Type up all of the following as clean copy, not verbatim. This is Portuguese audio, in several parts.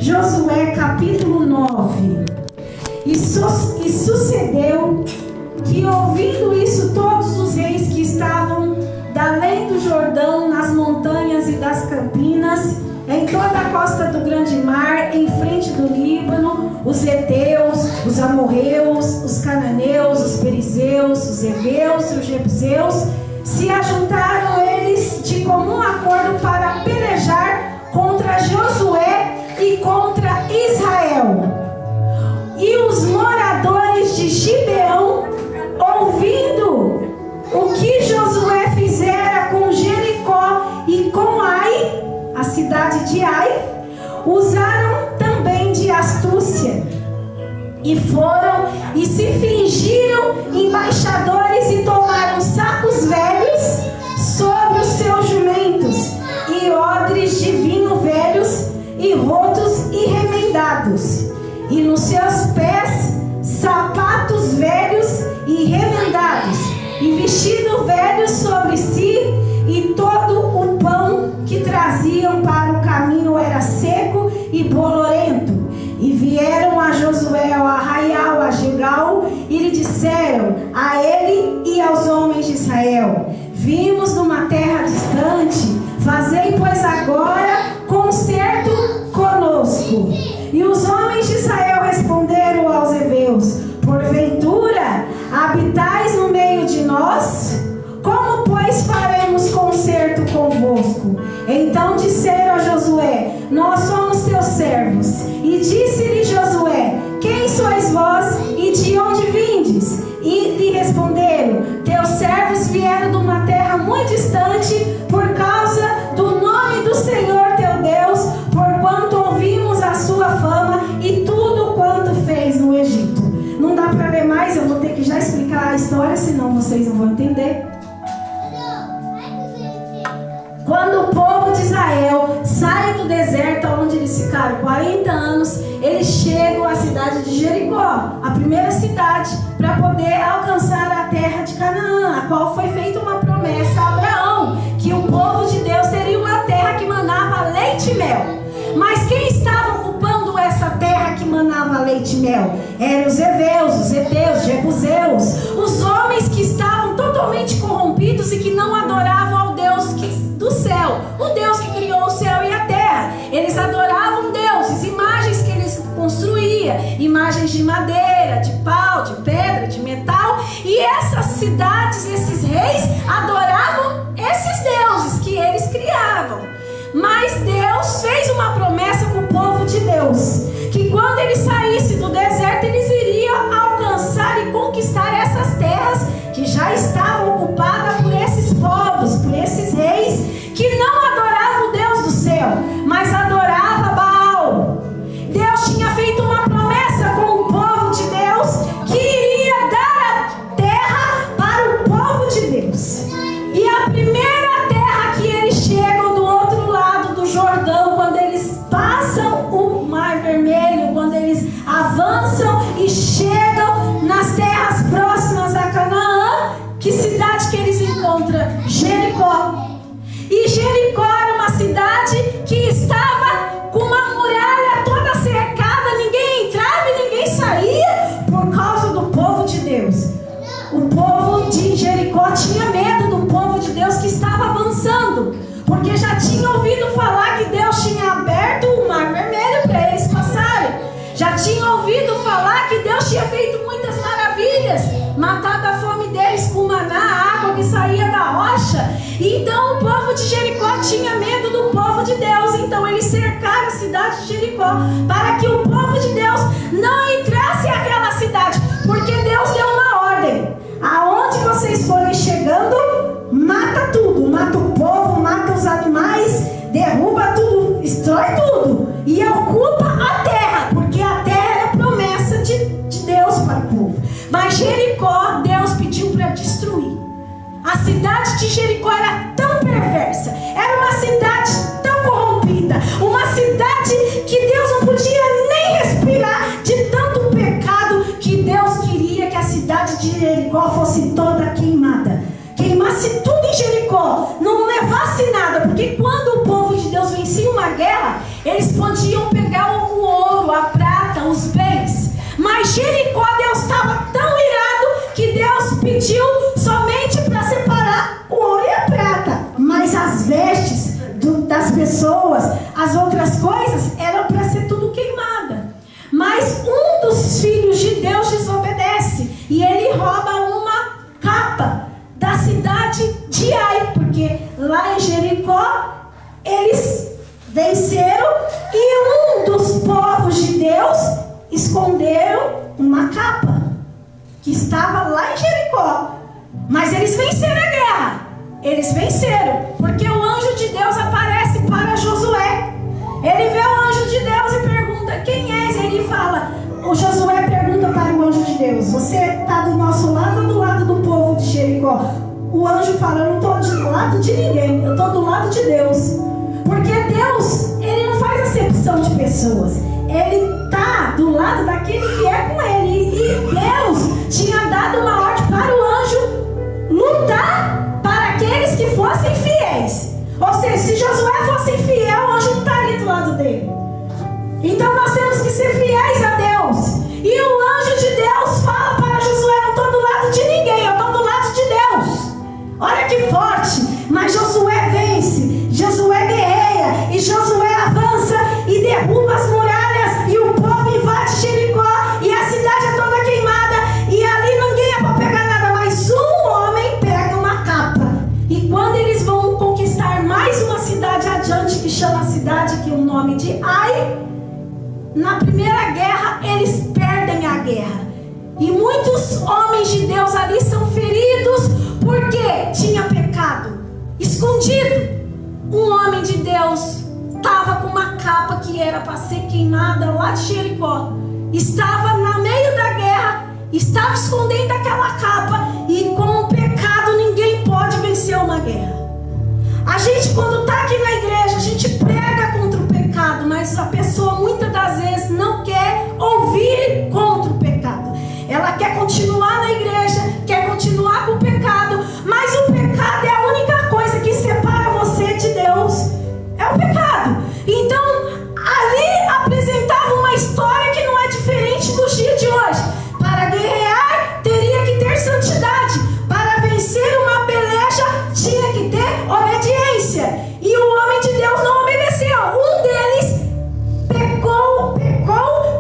Josué capítulo 9. E sucedeu que, ouvindo isso, todos os reis que estavam da além do Jordão, nas montanhas e das campinas, em toda a costa do grande mar, em frente do Líbano, os heteus, os amorreus, os cananeus, os perizeus, os heveus, os jebuseus, se ajuntaram eles de comum acordo para pelejar contra Josué e contra Israel. E os moradores de Gibeão, ouvindo o que Josué fizera com Jericó e com Ai, a cidade de Ai, usaram também de astúcia, e foram e se fingiram embaixadores e tomaram sacos velhos sobre os seus jumentos, e odres de vinho velhos, e rotos e remendados, e nos seus pés sapatos velhos e remendados, e vestido velho sobre si, e todo o pão que traziam para o caminho era seco e bolorento. E vieram a Josué ao arraial, a Gilgal, e lhe disseram a ele e aos homens de Israel: vimos numa terra distante, fazei pois agora concerto conosco. E os homens de Israel responderam aos heveus: porventura habitais no meio de nós? Como pois faremos concerto convosco? Então disseram a Josué: nós somos teus servos. E disse-lhe Josué: quem sois vós e de onde vindes? E lhe responderam: teus servos vieram de uma terra muito distante, por causa do nome do Senhor teu Deus, porquanto ouvimos a sua fama e tudo quanto fez no Egito. Não dá para ler mais, eu vou ter que já explicar a história, senão vocês não vão entender. Quando o povo de Israel sai do deserto, onde eles ficaram 40 anos, eles chegam à cidade de Jericó, a primeira cidade, para poder alcançar a terra de Canaã, a qual foi feita uma promessa a Abraão, que o povo de Deus teria uma terra que manava leite e mel. Mas quem estava ocupando essa terra que manava leite e mel? Eram os heveus, os heteus, os jebuseus, os homens que estavam totalmente corrompidos e que não adoravam ao Deus do céu, o Deus que criou o céu e a terra. Eles adoravam deuses, imagens que eles construíam, imagens de madeira, de pau, de pedra, de metal, e essas cidades, esses reis adoravam esses deuses que eles criavam. Mas Deus fez uma promessa com o povo de Deus, que quando eles saíssem do deserto, eles iriam alcançar e conquistar essas terras que já estavam ocupadas por esses povos, por esses reis que não adoravam o Deus do céu, mas adoravam Baal. Deus tinha feito uma promessa com o povo de Deus que iria dar a terra para o povo de Deus. E a primeira terra que eles chegam do outro lado do Jordão, quando eles passam o Mar Vermelho, quando eles avançam e chegam nas terras próximas a Canaã, que cidade que eles encontram? Jericó. E Jericó era uma cidade que estava com uma muralha toda cercada, ninguém entrava e ninguém saía por causa do povo de Deus. O povo de Jericó tinha medo do povo de Deus que estava avançando, porque já tinha ouvido falar que Deus tinha aberto o Mar Vermelho para eles passarem. Já tinha ouvido falar que Deus tinha feito muitas maravilhas, matado a fome deles com maná, a água que saía da rocha. Então o povo de Jericó tinha medo do povo de Deus. Então eles cercaram a cidade de Jericó para que o povo de Deus não entrasse naquela cidade, porque Deus deu uma ordem: aonde vocês forem chegando, mata tudo, mata o povo, mata os animais, derruba tudo, destrói tudo e ocupa a terra, porque a terra era promessa de Deus para o povo. Mas Jericó, Deus pediu para destruir. A cidade de Jericó era tão perversa, era uma cidade tão corrompida, uma cidade que Deus não podia nem respirar de tanto pecado, que Deus queria que a cidade de Jericó fosse toda queimada, queimasse tudo em Jericó, não levasse nada, porque quando o povo de Deus vencia uma guerra, eles podiam pegar o esconderam uma capa que estava lá em Jericó. Mas eles venceram a guerra. Eles venceram, porque o anjo de Deus aparece para Josué. Ele vê o anjo de Deus e pergunta: quem és? Ele fala, o Josué pergunta para o anjo de Deus: você está do nosso lado ou do lado do povo de Jericó? O anjo fala: eu não estou do lado de ninguém, eu estou do lado de Deus. Porque Deus, Ele não faz acepção de pessoas. Ele está do lado daquele que é com Ele. E Deus tinha dado uma ordem para o anjo lutar para aqueles que fossem fiéis. Ou seja, se Josué fosse infiel, o anjo não estaria do lado dele. Então nós temos que ser fiéis a Deus. E o anjo de Deus fala para Josué: não estou do lado de ninguém, eu estou do lado de Deus. Olha que forte. Mas Josué vence, Josué guerreia, e Josué avança e derruba as muralhas, e o povo invade Jericó, e a cidade é toda queimada, e ali ninguém é para pegar nada, mas um homem pega uma capa. E quando eles vão conquistar mais uma cidade adiante, que chama a cidade, que é o nome de Ai, na primeira guerra eles perdem a guerra, e muitos homens de Deus ali são feridos, porque tinha pecado escondido. Um homem de Deus estava com uma capa que era para ser queimada lá de Jericó, estava no meio da guerra, estava escondendo aquela capa, e com o pecado ninguém pode vencer uma guerra. A gente, quando está aqui na igreja, a gente prega contra o pecado, mas a pessoa muitas das vezes não quer ouvir contra o pecado. Ela quer continuar na igreja, quer continuar com o pecado, mas o pecado é a única coisa que separa você de Deus. É o pecado. Então, ali apresentava uma história que não é diferente dos dias de hoje. Para guerrear, teria que ter santidade. Para vencer uma peleja, tinha que ter obediência. E o homem de Deus não obedeceu. Um deles pecou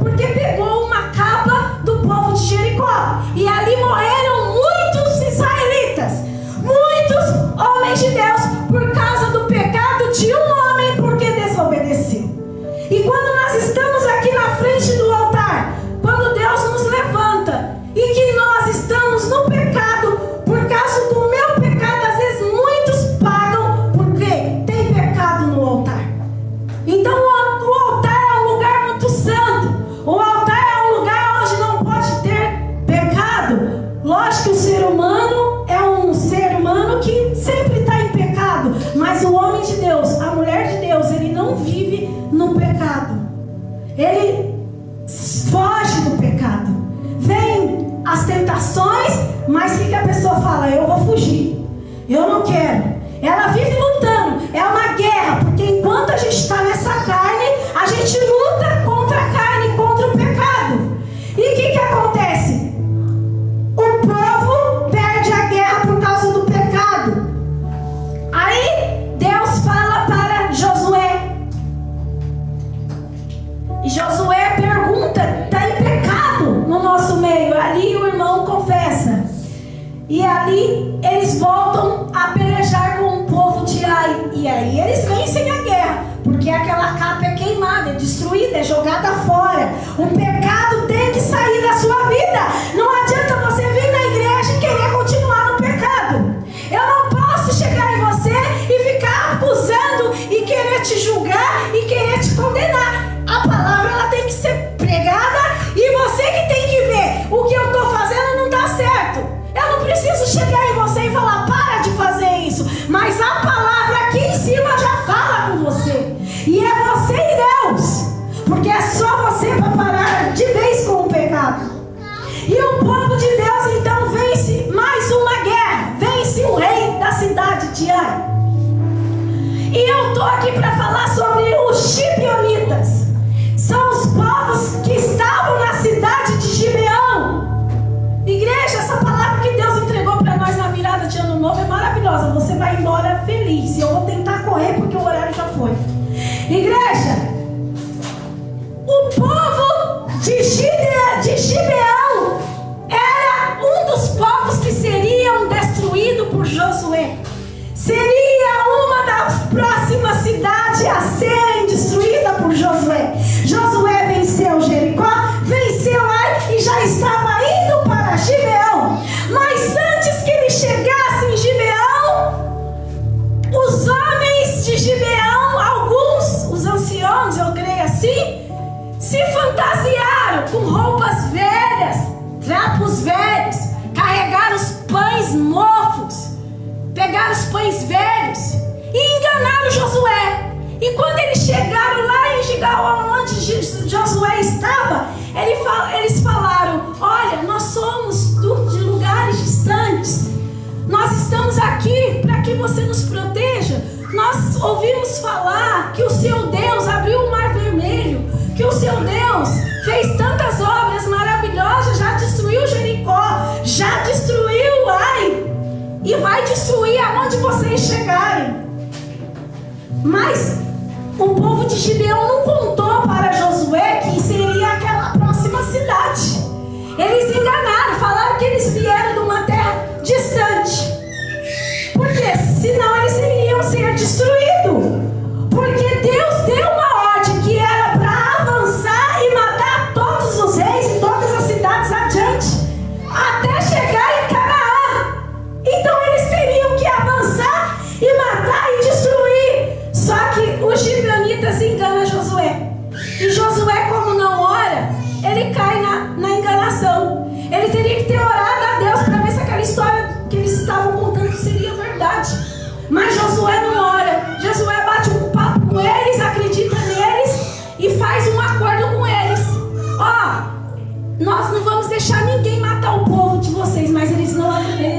porque pegou uma capa do povo de Jericó. E ali morreram muitos israelitas, muitos homens de Deus, por causa do pecado de um homem, porque desobedeceu. E quando nós estamos aqui na frente do altar, quando Deus nos levanta e que nós estamos no pecado, por causa do meu pecado, às vezes muitos pagam porque tem pecado no altar. Então o altar é um lugar muito santo. O altar é um lugar onde não pode ter pecado. Lógico que o ser humano é um ser humano que sempre está em pecado, mas o homem de Deus, a mulher de Deus, ele não vive no pecado. Ele foge do pecado. Vem as tentações, mas o que a pessoa fala? Eu vou fugir, eu não quero. Ela vive lutando, é uma guerra, porque enquanto a gente está nessa carne, a gente luta contra a carne, contra o pecado. E o que acontece? O povo perde a guerra por causa do pecado. Aí Deus fala para Josué, e Josué pergunta: está em pecado no nosso meio? Ali o irmão confessa. E ali eles voltam a pelejar com o povo de Ai. E aí eles vencem a guerra, porque aquela capa é queimada, é destruída, é jogada fora. O pecado tem que sair da sua vida. Não adianta você vir na igreja e querer continuar no pecado. Eu não posso chegar em você e ficar acusando e querer te julgar e querer te condenar. A palavra, ela tem que ser pregada, e você que tem que ver o que eu estou fazendo não está certo. Eu não preciso chegar em você e falar: para de fazer isso. Mas a palavra aqui em cima já fala com você. E é você e Deus. Porque é só você para parar de vez com o pecado. E o povo de Deus então vence mais uma guerra. Vence o rei da cidade de Ai. E eu estou aqui para falar sobre os gibeonitas. São os povos que estavam na cidade de Gibeão. Igreja, essa palavra que Deus entregou para nós na virada de ano novo é maravilhosa. Você vai embora feliz. E eu vou tentar correr porque o horário já foi. Igreja, o povo de Gibeão era um dos povos que seriam destruídos por Josué. Seria uma das próximas cidades a serem destruídas por Josué. Josué venceu Jericó, venceu se fantasiaram com roupas velhas, trapos velhos, carregaram os pães mofos, pegaram os pães velhos e enganaram Josué. E quando eles chegaram lá em Gibeão, onde Josué estava, eles falaram: olha, nós somos de lugares distantes, nós estamos aqui para que você nos proteja. Nós ouvimos falar que o seu Deus abriu o mar vermelho, que o seu Deus fez tantas obras maravilhosas, já destruiu Jericó, já destruiu Ai, e vai destruir aonde vocês chegarem. Mas o povo de Gibeão não contou para Josué que seria aquela próxima cidade. Eles enganaram, falaram que eles vieram de uma terra distante, porque senão eles iriam ser destruídos. Porque Deus deu uma ordem que era para avançar e matar todos os reis e todas as cidades adiante, até chegar em Canaã. Então eles teriam que avançar e matar e destruir. Só que os gibeonitas enganam Josué. E Josué, como não ora, ele cai na enganação. Ele teria que ter orado a Deus para ver se aquela história que eles estavam contando seria verdade. Mas Josué não ora. Josué bate um papo com eles, acredita neles e faz um acordo com eles. Nós não vamos deixar ninguém matar o povo de vocês. Mas ele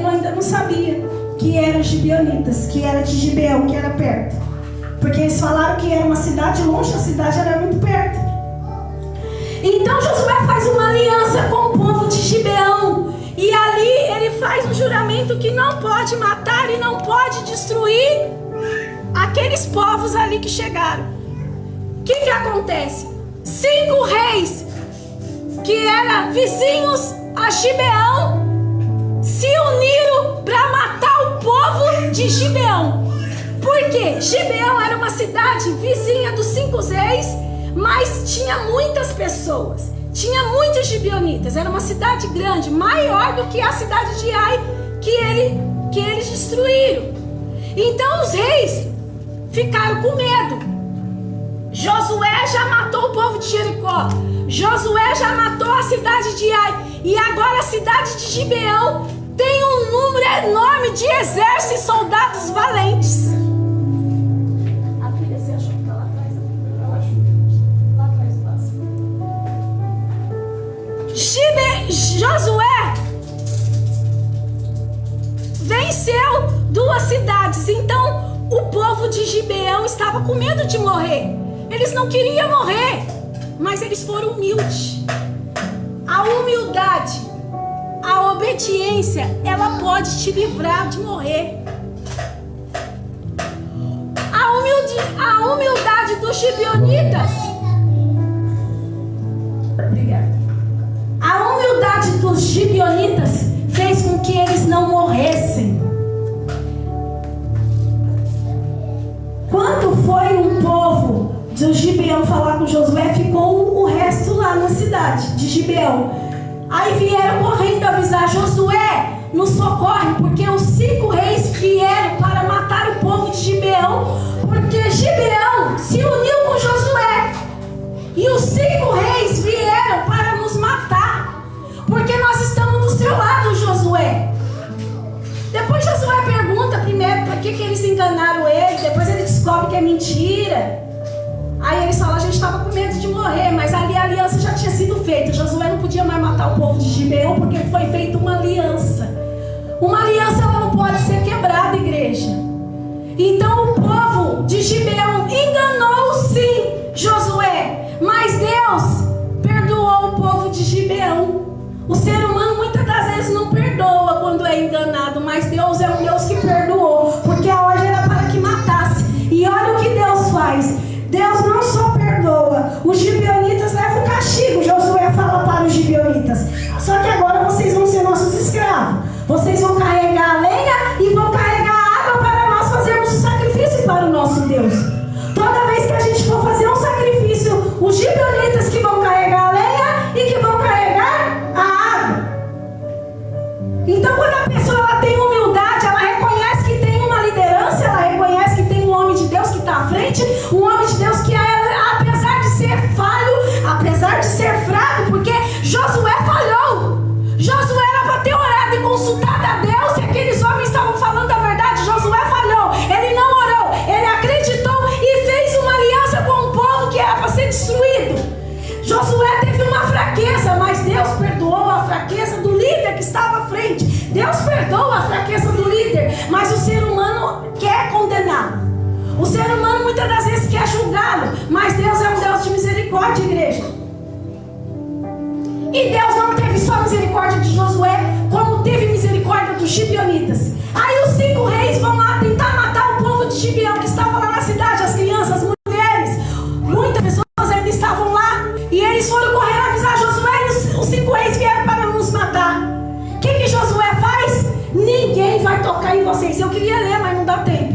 ainda não sabia que eram gibeonitas, que era de Gibeão, que era perto. Porque eles falaram que era uma cidade longe, a cidade era muito perto. Então Josué faz uma aliança com o povo de Gibeão. E ali ele faz um juramento que não pode matar e não pode destruir aqueles povos ali que chegaram. O que acontece? 5 reis que eram vizinhos a Gibeão se uniram para matar o povo de Gibeão. Por quê? Gibeão era uma cidade vizinha dos 5 reis, mas tinha muitas pessoas, tinha muitos gibeonitas. Era uma cidade grande, maior do que a cidade de Ai que eles destruíram. Então os reis ficaram com medo. Josué já matou o povo de Jericó, Josué já matou a cidade de Ai, e agora a cidade de Gibeão tem um número enorme de exércitos e soldados valentes. Josué venceu 2 cidades. Então o povo de Gibeão estava com medo de morrer. Eles não queriam morrer, mas eles foram humildes. A humildade, a obediência, ela pode te livrar de morrer. A humildade dos gibeonitas. Obrigada. A humildade dos gibeonitas fez com que eles não morressem. Quando foi um povo de Gibeão falar com Josué, ficou o resto lá na cidade de Gibeão. Aí vieram correndo avisar: Josué, nos socorre, porque os 5 reis vieram para matar o povo de Gibeão, porque Gibeão se uniu com Josué. E os 5 reis vieram para nos matar, porque nós estamos do seu lado, Josué. Depois Josué pergunta primeiro por que eles enganaram ele. Depois ele descobre que é mentira. Aí eles falam: a gente estava com medo de morrer, mas ali a aliança já tinha sido feita. Josué não podia mais matar o povo de Gibeão, porque foi feita uma aliança. Uma aliança, ela não pode ser quebrada, igreja. Então o povo de Gibeão enganou sim Josué, mas Deus perdoou o povo de Gibeão. O ser humano muitas das vezes não perdoa quando é enganado, mas Deus é um Deus que perdoou, porque a ordem era para que matasse. E olha o que Deus faz. Deus não só perdoa, os gibeonitas levam castigo. Josué fala para os gibeonitas: só que agora vocês vão ser nossos escravos. Vocês vão carregar a lenha e vão carregar a água para nós fazermos o sacrifício para o nosso Deus. Toda vez que a gente for fazer um sacrifício, os gibeonitas que vão carregar a lenha e que vão carregar a água. Então quando a pessoa ela tem humildade, ela reconhece fraqueza, mas Deus perdoou a fraqueza do líder que estava à frente. Deus perdoa a fraqueza do líder, mas o ser humano quer condená-lo. O ser humano muitas das vezes quer julgá-lo, mas Deus é um Deus de misericórdia, igreja. E Deus não teve só misericórdia de Josué, como teve misericórdia dos gibeonitas. Aí os 5 reis vão lá tentar matar o povo de Gibeão que estava lá na cidade, as crianças, as mulheres. Muitas pessoas ainda estavam lá. E eles foram correr avisar Josué e os 5 reis vieram para nos matar. O que Josué faz? Ninguém vai tocar em vocês. Eu queria ler, mas não dá tempo.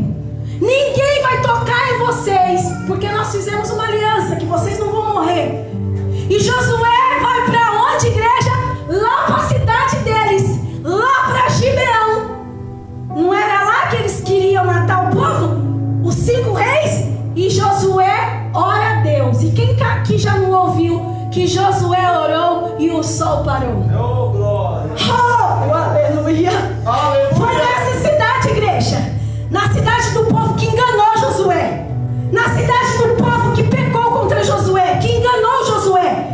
Ninguém vai tocar em vocês, porque nós fizemos uma aliança que vocês não vão morrer. E Josué vai para onde, igreja? Lá para a cidade deles, lá para Gibeão. Não era lá que eles queriam matar o povo? Os 5 reis? E Josué ora a Deus. E quem aqui já não ouviu que Josué orou e o sol parou? Oh, glória! Oh, aleluia! Aleluia! Foi nessa cidade, igreja, na cidade do povo que enganou Josué, na cidade do povo que pecou contra Josué, que enganou Josué,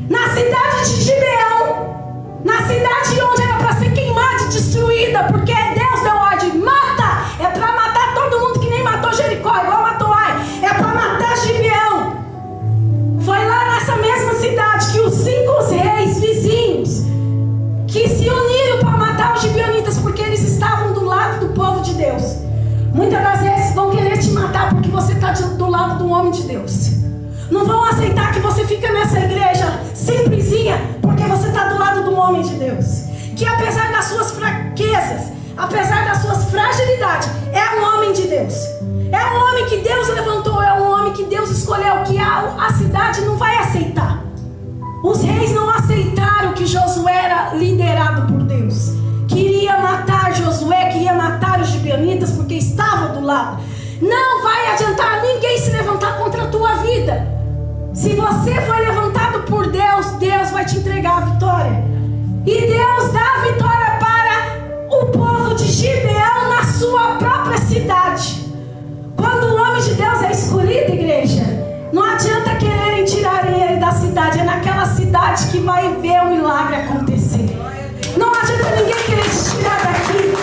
na cidade de Gibeão, na cidade onde era para ser queimada e destruída, porque Deus deu ordem: mata, é para matar todo mundo, que nem matou Jericó, igual matou Ai, é para matar Gibeão. Foi lá nessa mesma cidade que os 5 reis vizinhos, que se uniram para matar os gibeonitas, porque eles estavam do lado do povo de Deus. Muitas das vezes vão querer te matar porque você está do lado do homem de Deus. Não vão aceitar que você fica nessa igreja simplesinha porque você está do lado do homem de Deus, que apesar das suas fraquezas, apesar das suas fragilidades, é um homem de Deus, é um homem que Deus levantou, é um homem que Deus escolheu, que a cidade não vai aceitar. Os reis não aceitaram que Josué era liderado por Deus. Queria matar Josué, queria matar os gibeonitas porque estava do lado. Não vai adiantar ninguém se levantar contra a tua vida. Se você foi levantado por Deus, Deus vai te entregar a vitória. E Deus dá a vitória para o povo de Gibeão na sua própria cidade. Quando o homem de Deus é escolhido, igreja, não adianta quererem tirarem ele da cidade. É naquela cidade que vai ver o milagre acontecer. Não adianta ninguém querer te tirar daqui,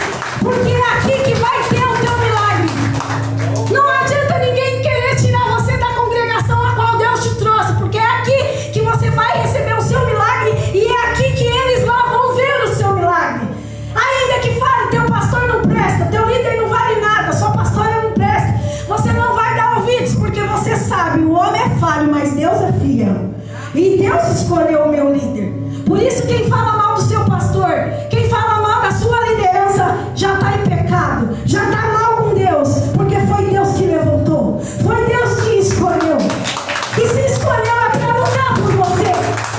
porque é aqui que vai ter o teu milagre. Não adianta ninguém querer tirar você da congregação a qual Deus te trouxe, porque é aqui que você vai receber o seu milagre e é aqui que eles lá vão ver o seu milagre. Ainda que fale, teu pastor não presta, teu líder não vale nada, sua pastora não presta, você não vai dar ouvidos, porque você sabe, o homem é falho, mas Deus é fiel. E Deus escolheu o meu líder. Por isso quem fala mal do seu pastor, quem fala mal da sua liderança, já está em pecado, já está mal com Deus, porque foi Deus que levantou, foi Deus que escolheu. E se escolheu é para lutar por você.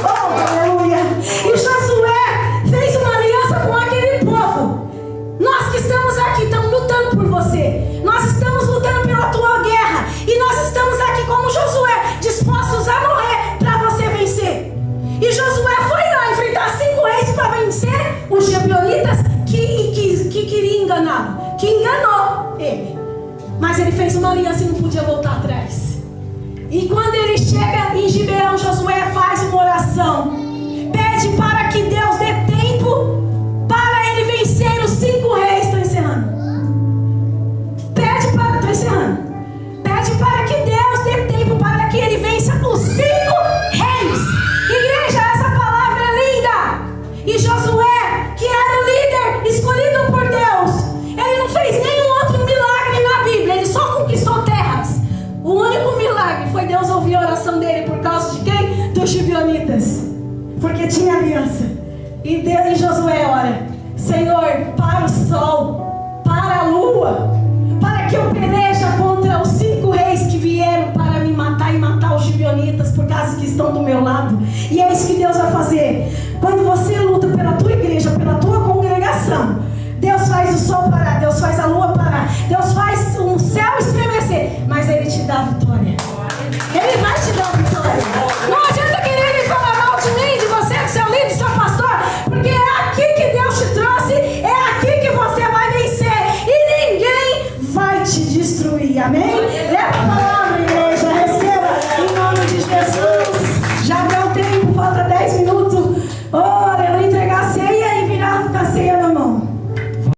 Oh, aleluia! E Josué fez uma aliança com aquele povo. Nós que estamos aqui estamos lutando por você. Nós estamos lutando pela tua guerra. E nós estamos aqui como Josué, dispostos a morrer para você vencer. E Josué foi lá enfrentar 5 reis para vencer os gibeonitas que queriam enganá-lo, que enganou ele. Mas ele fez uma aliança e não podia voltar atrás. E quando ele chega em Gibeão, Josué faz uma oração, pede para que Deus dê tempo para ele vencer os 5 reis. Estou encerrando. Pede para que Deus dê tempo para que ele vença os 5 reis. Igreja, essa palavra é linda. E Josué, que era o líder escolhido por Deus, ele não fez nenhum outro milagre na Bíblia, ele só conquistou terras. O único milagre foi Deus ouvir a oração dele por causa de quem? Dos gibeonitas, porque tinha aliança. E Josué ora: Senhor, para o sol, para a lua, para que eu peleje contra os 5 reis que vieram para me matar e matar os gibeonitas por causa que estão do meu lado. E é isso que Deus vai fazer. Quando você luta pela tua igreja, pela tua congregação, Deus faz o sol parar, Deus faz a lua parar, Deus faz o céu estremecer, mas Ele te dá a vitória. Ele vai te dar a vitória. Não adianta querer falar mal de mim, de você, do seu líder, do seu pastor, porque é aqui que Deus te trouxe, é aqui que você vai vencer e ninguém vai te destruir. Amém? Leva a palavra, igreja, receba em nome de Jesus. Já deu tempo, falta 10 minutos.